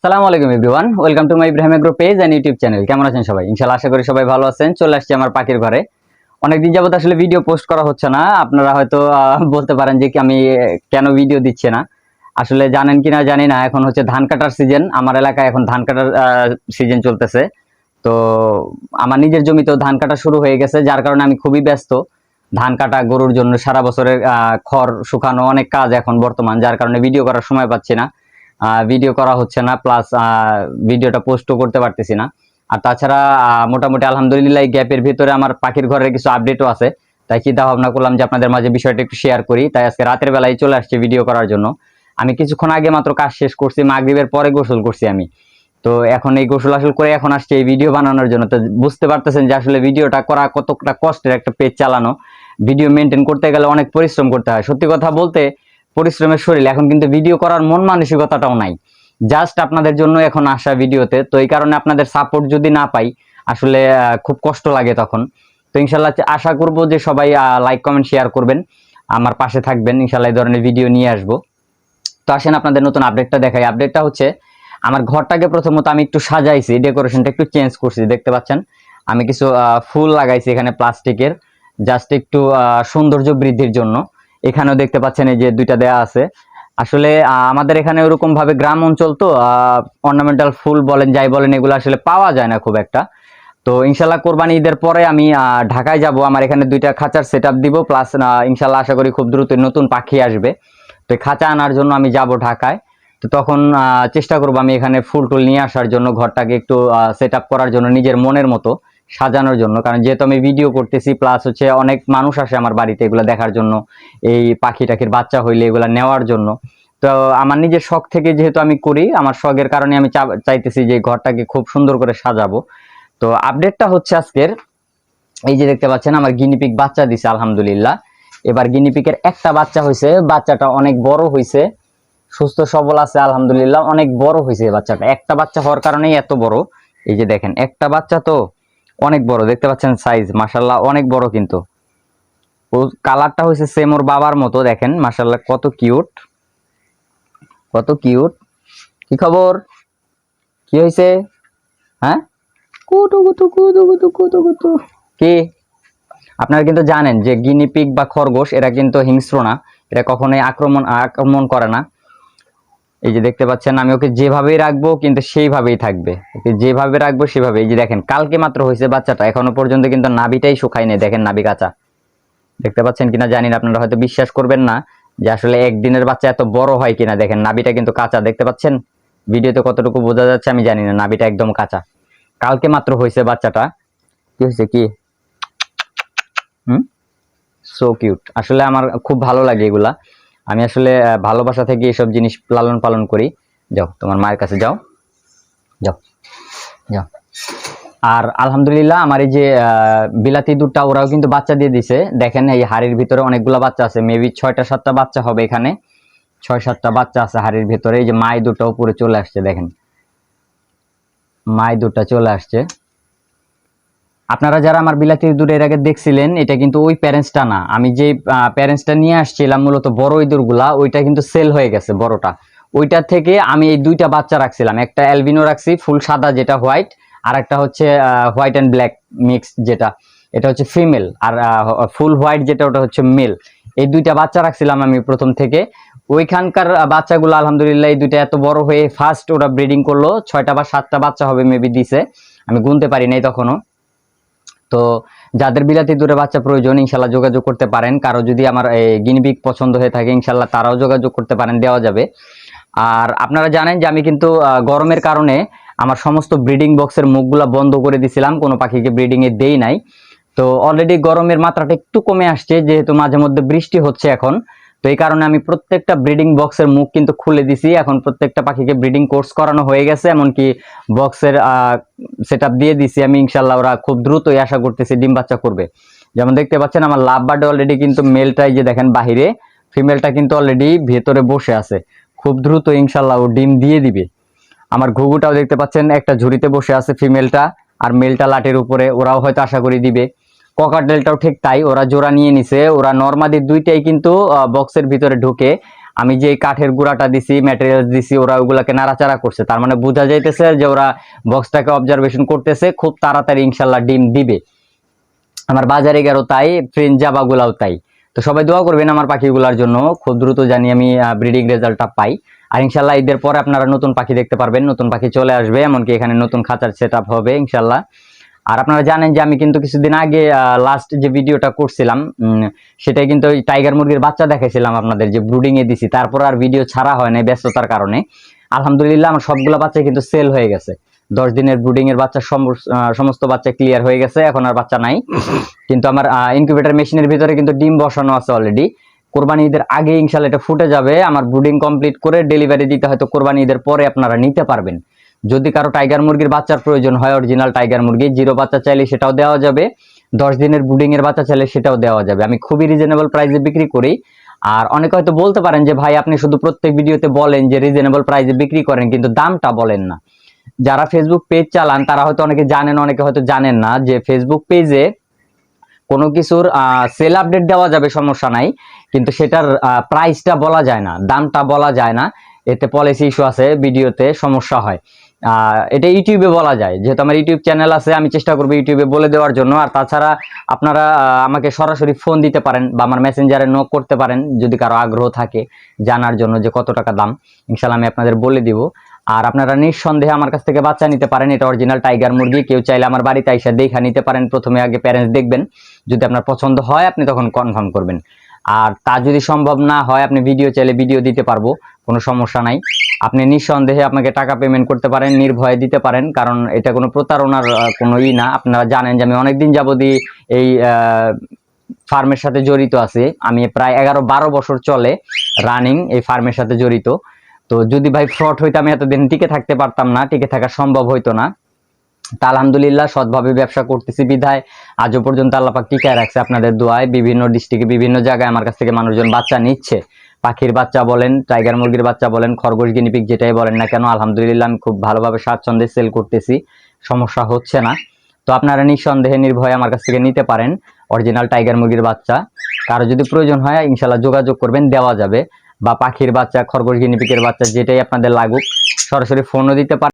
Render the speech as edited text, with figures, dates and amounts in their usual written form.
সালামু আলাইকুম everyone, welcome to my Ibrahim agro page and YouTube channel. কেমন আছেন সবাই? ইনশাআল্লাহ আশা করি সবাই ভালো আছেন। চলে আসছি আমার পাখির ঘরে। অনেকদিন যাবত আসলে ভিডিও পোস্ট করা হচ্ছে না। আপনারা হয়তো বলতে পারেন যে কি আমি কেন ভিডিও দিচ্ছি না। আসলে জানেন কিনা জানি না, এখন হচ্ছে ধান কাটার সিজন। আমার এলাকায় এখন ধান কাটার সিজন চলতেছে। তো আমার নিজের জমিতেও ধান কাটা শুরু হয়ে গেছে, যার কারণে আমি খুবই ব্যস্ত। ধান কাটা, গরুর জন্য সারা বছরের খড় শুকানো, অনেক কাজ এখন বর্তমান, যার কারণে ভিডিও করার সময় পাচ্ছি না। ভিডিও করা হচ্ছে না, প্লাস ভিডিওটা পোস্টও করতে পারতেছি না। আর তাছাড়া মোটামুটি আলহামদুলিল্লাহ এই গ্যাপের ভিতরে আমার পাখির ঘরের কিছু আপডেটও আছে। তাই চিন্তা ভাবনা করলাম যে আপনাদের মাঝে বিষয়টা একটু শেয়ার করি। তাই আজকে রাতের বেলায় চলে আসছি ভিডিও করার জন্য। আমি কিছুক্ষণ আগে মাত্র কাজ শেষ করছি, মাগরিবের পরে গোসল করছি আমি। তো এখন এই গোসল আসল করে এখন আসছে এই ভিডিও বানানোর জন্য। তো বুঝতে পারতেছেন যে আসলে ভিডিওটা করা কতটা কষ্টের, একটা পেজ চালানো, ভিডিও মেনটেন করতে গেলে অনেক পরিশ্রম করতে হয়। সত্যি কথা বলতে পরিশ্রমের শরীর, এখন কিন্তু ভিডিও করার মন মানসিকতাটাও নাই। জাস্ট আপনাদের জন্য এখন আসা ভিডিওতে। তো এই কারণে আপনাদের সাপোর্ট যদি না পাই, আসলে খুব কষ্ট লাগে তখন। তো ইনশাল্লাহ আশা করব যে সবাই লাইক কমেন্ট শেয়ার করবেন, আমার পাশে থাকবেন। ইনশাল্লাহ এই ধরনের ভিডিও নিয়ে আসবো। তো আসেন আপনাদের নতুন আপডেটটা দেখাই। আপডেটটা হচ্ছে আমার ঘরটাকে প্রথমত আমি একটু সাজাইছি, ডেকোরেশনটা একটু চেঞ্জ করছি। দেখতে পাচ্ছেন আমি কিছু ফুল লাগাইছি এখানে প্লাস্টিকের, জাস্ট একটু সৌন্দর্য বৃদ্ধির জন্য। এখানেও দেখতে পাচ্ছেন এই যে দুইটা দেয়া আছে। আসলে আমাদের এখানে ওরকম ভাবে গ্রাম অঞ্চল, তো অর্নামেন্টাল ফুল বলেন যাই বলেন এগুলো আসলে পাওয়া যায় না খুব একটা। তো ইনশাল্লাহ কোরবানি ঈদের পরে আমি ঢাকায় যাব। আমার এখানে দুইটা খাঁচার সেট আপ দিব, প্লাস ইনশাল্লাহ আশা করি খুব দ্রুত নতুন পাখি আসবে। তো খাঁচা আনার জন্য আমি যাব ঢাকায়। তো তখন চেষ্টা করবো আমি এখানে ফুল টুল নিয়ে আসার জন্য, ঘরটাকে একটু সেট আপ করার জন্য, নিজের মনের মতো সাজানোর জন্য। কারণ যেহেতু আমি ভিডিও করতেছি, প্লাস হচ্ছে অনেক মানুষ আসে আমার বাড়িতে এগুলো দেখার জন্য, এই পাখি টাখির বাচ্চা হইলে এগুলা নেওয়ার জন্য। তো আমার নিজের শখ থেকে যেহেতু আমি করি, আমার শখের কারণে আমি চাইতেছি যে ঘরটাকে খুব সুন্দর করে সাজাবো। তো আপডেটটা হচ্ছে আজকের, এই যে দেখতে পাচ্ছেন আমার গিনিপিগ বাচ্চা দিছে আলহামদুলিল্লাহ। এবার গিনিপিগের একটা বাচ্চা হয়েছে, বাচ্চাটা অনেক বড় হয়েছে, সুস্থ সবল আছে আলহামদুলিল্লাহ, অনেক বড় হয়েছে বাচ্চাটা। একটা বাচ্চা হওয়ার কারণেই এত বড়। এই যে দেখেন একটা বাচ্চা, তো অনেক বড় দেখতে পাচ্ছেন, সাইজ মাশাল্লাহ অনেক বড়। কিন্তু ও কালারটা হয়েছে সেম ওর বাবার মতো, দেখেন মাশাল্লাহ কত কিউট, কত কিউট। কি খবর? কি হয়েছে? হ্যাঁ, কুতু কুতু কুতু কুতু কুতু কুতু। কি আপনারা কিন্তু জানেন যে গিনিপিগ বা খরগোশ এরা কিন্তু হিংস্র না, এরা কখনোই আক্রমণ করে না। এই যে দেখতে পাচ্ছেন আমি ওকে যেভাবেই রাখবো কিন্তু সেইভাবেই থাকবে, ওকে যেভাবে রাখবো সেভাবে। এই যে দেখেন কালকে মাত্র হয়েছে বাচ্চাটা, এখনো পর্যন্ত কিন্তু নাভিটাই শুকায় নেই। দেখেন নাভি কাঁচা, দেখতে পাচ্ছেন কিনা জানি না, আপনারা হয়তো বিশ্বাস করবেন না যে আসলে একদিনের বাচ্চা এত বড় হয় কিনা। দেখেন নাভিটা কিন্তু কাঁচা, দেখতে পাচ্ছেন ভিডিওতে কতটুকু বোঝা যাচ্ছে আমি জানি না, নাভিটা একদম কাঁচা। কালকে মাত্র হয়েছে বাচ্চাটা। কি হয়েছে কি? So cute. আসলে আমার খুব ভালো লাগে এগুলা। আমি আসলে ভালোবাসা থেকে এইসব জিনিস লালন পালন করি। যাও তোমার মায়ের কাছে যাও, যাও যাও। আর আলহামদুলিল্লাহ আমার এই যে বিলাতি দুধটা, ওরাও কিন্তু বাচ্চা দিয়ে দিছে। দেখেন এই হাড়ির ভিতরে অনেকগুলো বাচ্চা আছে, মেবি 6টা 7টা বাচ্চা হবে এখানে। 6-7টা বাচ্চা আছে হাড়ির ভিতরে। এই যে মাই দুধটা উপরে চলে আসছে, দেখেন মাই দুধটা চলে আসছে। আপনারা যারা আমার বিলাতির দুধ এর আগে দেখছিলেন, এটা কিন্তু ওই প্যারেন্টসটা না। আমি যে প্যারেন্টসটা নিয়ে আসছিলাম মূলত বড় ইঁদুরগুলা, ওইটা কিন্তু সেল হয়ে গেছে বড়টা। ওইটা থেকে আমি এই দুইটা বাচ্চা রাখছিলাম, একটা অ্যালবিনো রাখছি ফুল সাদা যেটা হোয়াইট, আর একটা হচ্ছে হোয়াইট অ্যান্ড ব্ল্যাক মিক্স যেটা, এটা হচ্ছে ফিমেল। আর ফুল হোয়াইট যেটা, ওটা হচ্ছে মেল। এই দুইটা বাচ্চা রাখছিলাম আমি প্রথম থেকে। ওইখানকার বাচ্চাগুলো আলহামদুলিল্লাহ এই দুইটা এত বড় হয়ে ফার্স্ট ওরা ব্রিডিং করলো, 6টা বা 7টা বাচ্চা হবে মেবি দিছে, আমি গুনতে পারি নাই তখনও। তো যাদের বিলাতি দূরে বাচ্চা প্রয়োজন ইনশাল্লাহ যোগাযোগ করতে পারেন। কারো যদি আমার গিনিপিগ পছন্দ হয়ে থাকে ইনশাল্লাহ তারাও যোগাযোগ করতে পারেন, দেওয়া যাবে। আর আপনারা জানেন যে আমি কিন্তু গরমের কারণে আমার সমস্ত ব্রিডিং বক্সের মুখগুলা বন্ধ করে দিছিলাম, কোনো পাখিকে ব্রিডিং এ দেই নাই। তো অলরেডি গরমের মাত্রাটা একটু কমে আসছে, যেহেতু মাঝে মধ্যে বৃষ্টি হচ্ছে এখন। তো এই কারণে আমি প্রত্যেকটা ব্রিডিং বক্সের মুখ কিন্তু খুলে দিছি। এখন প্রত্যেকটা পাখিকে ব্রিডিং কোর্স করানো হয়ে গেছে, এমনকি বক্সের সেটআপ দিয়ে দিছি আমি। ইনশাল্লাহ ওরা খুব দ্রুতই আশা করতেছি ডিম বাচ্চা করবে। যেমন দেখতে পাচ্ছেন আমার লাভ বার্ডে অলরেডি কিন্তু মেলটাই যে দেখেন বাহিরে, ফিমেলটা কিন্তু অলরেডি ভেতরে বসে আছে। খুব দ্রুত ইনশাল্লাহ ও ডিম দিয়ে দিবে। আমার ঘুঘুটাও দেখতে পাচ্ছেন একটা ঝুড়িতে বসে আছে ফিমেলটা, আর মেলটা লাটের উপরে, ওরাও হয়তো আশা করি দিবে। ককাটেলটাও ঠিক তাই, ওরা জোড়া নিয়ে নিছে। ওরা নরমাদি দুইটাই কিন্তু বক্সের ভিতরে ঢুকে আমি যে কাঠের গুঁড়াটা দিছি, ম্যাটেরিয়ালস দিছি, ওরা ওগুলাকে নাড়াচাড়া করছে, তার মানে বোঝা যাইতেছে যে ওরা বক্সটাকে অবজারভেশন করতেছে, খুব তাড়াতাড়ি ইনশাল্লাহ ডিম দিবে। আমার বাজারে গেরও তাই, ফ্রেঞ্চ জাবাগুলাও তাই। তো সবাই দোয়া করবেন আমার পাখিগুলার জন্য, খুব দ্রুত জানি আমি ব্রিডিং রেজাল্টটা পাই। আর ইনশাল্লাহ ঈদের পরে আপনারা নতুন পাখি দেখতে পারবেন, নতুন পাখি চলে আসবে, এমনকি এখানে নতুন খাঁচার সেট আপ হবে ইনশাল্লাহ। আর আপনারা জানেন যে আমি কিন্তু কিছুদিন আগে লাস্ট যে ভিডিওটা করছিলাম সেটাই কিন্তু ওই টাইগার মুরগির বাচ্চা দেখাইছিলাম আপনাদের, যে ব্রুডিং এ দিছি, তারপর আর ভিডিও ছাড়া হয় না ব্যস্ততার কারণে। আলহামদুলিল্লাহ আমার সবগুলো বাচ্চা কিন্তু সেল হয়ে গেছে। 10 দিনের ব্রুডিং এর বাচ্চা সমস্ত বাচ্চা ক্লিয়ার হয়ে গেছে, এখন আর বাচ্চা নাই। কিন্তু আমার ইনকিউবেটর মেশিনের ভিতরে কিন্তু ডিম বসানো আছে অলরেডি। কোরবানি ঈদের আগে ইনশাল্লাহ এটা ফুটে যাবে। আমার ব্রুডিং কমপ্লিট করে ডেলিভারি দিতে হয়তো কোরবানি ঈদের পরে আপনারা নিতে পারবেন। যদি কারো টাইগার মুরগির বাচ্চার প্রয়োজন হয়, অরিজিনাল টাইগার মুরগি জিরো বাচ্চা চাইলে সেটাও দেওয়া যাবে, 10 দিনের ব্রুডিং এর বাচ্চা চাইলে সেটাও দেওয়া যাবে। আমি খুবই রিজনেবল প্রাইসে বিক্রি করি। আর অনেকে হয়তো বলতে পারেন যে ভাই আপনি শুধু প্রত্যেক ভিডিওতে বলেন যে রিজনেবল প্রাইসে বিক্রি করেন, কিন্তু দামটা বলেন না। যারা ফেসবুক পেজ চালান তারা হয়তো অনেকে জানেন, অনেকে হয়তো জানেন না যে ফেসবুক পেজে কোনো কিছুর সেল আপডেট দেওয়া যাবে, সমস্যা নাই, কিন্তু সেটার প্রাইসটা বলা যায় না, দামটা বলা যায় না, এতে পলিসি ইস্যু আছে, ভিডিওতে সমস্যা হয়। এটা ইউটিউবে বলা যায়, যেহেতু আমার ইউটিউব চ্যানেল আছে আমি চেষ্টা করবো ইউটিউবে বলে দেওয়ার জন্য। আর তাছাড়া আপনারা আমাকে সরাসরি ফোন দিতে পারেন বা আমার মেসেঞ্জারে নক করতে পারেন যদি কারো আগ্রহ থাকে জানার জন্য যে কত টাকা দাম, ইনশাল্লাহ আমি আপনাদের বলে দিব। আর আপনারা নিঃসন্দেহে আমার কাছ থেকে বাচ্চা নিতে পারেন, এটা অরিজিনাল টাইগার মুরগি। কেউ চাইলে আমার বাড়িতে আইসা দেখা নিতে পারেন, প্রথমে আগে প্যারেন্টস দেখবেন, যদি আপনার পছন্দ হয় আপনি তখন কনফার্ম করবেন। আর তা যদি সম্ভব না হয় আপনি ভিডিও চাইলে ভিডিও দিতে পারবো, কোনো সমস্যা নাই। আপনি নিঃসন্দেহে আপনাকে টাকা পেমেন্ট করতে পারেন, নির্ভয়ে দিতে পারেন, কারণ এটা কোনো প্রতারণার কোনো না। আপনারা জানেন যে আমি অনেকদিন যাবতই এই ফার্মের সাথে জড়িত আছি, আমি প্রায় 11-12 বছর চলে রানিং এই ফার্মের সাথে জড়িত। তো যদি ভাই ফ্রড হইতো আমি এতদিন টিকে থাকতে পারতাম না, টিকে থাকা সম্ভব হইতো না। তা আলহামদুলিল্লাহ সৎভাবে ব্যবসা করতেছি বিধায় আজও পর্যন্ত আল্লাহ পাক টিকায় রাখছে আপনাদের দোয়ায়। বিভিন্ন ডিস্ট্রিক্টে বিভিন্ন জায়গায় আমার কাছ থেকে মানুষজন বাচ্চা নিচ্ছে, পাখির বাচ্চা বলেন, টাইগার মুরগির বাচ্চা বলেন, খরগোশ গিনিপিগ যেটাই বলেন না কেন, আলহামদুলিল্লাহ আমি খুব ভালোভাবে স্বাচ্ছন্দ্যে সেল করতেছি, সমস্যা হচ্ছে না। তো আপনারা নিঃসন্দেহে নির্ভয়ে আমার কাছ থেকে নিতে পারেন অরিজিনাল টাইগার মুরগির বাচ্চা। কারো যদি প্রয়োজন হয় ইনশাল্লাহ যোগাযোগ করবেন, দেওয়া যাবে। বা পাখির বাচ্চা, খরগোশ গিনিপিগের বাচ্চা যেটাই আপনাদের লাগুক সরাসরি ফোনও দিতে পারেন।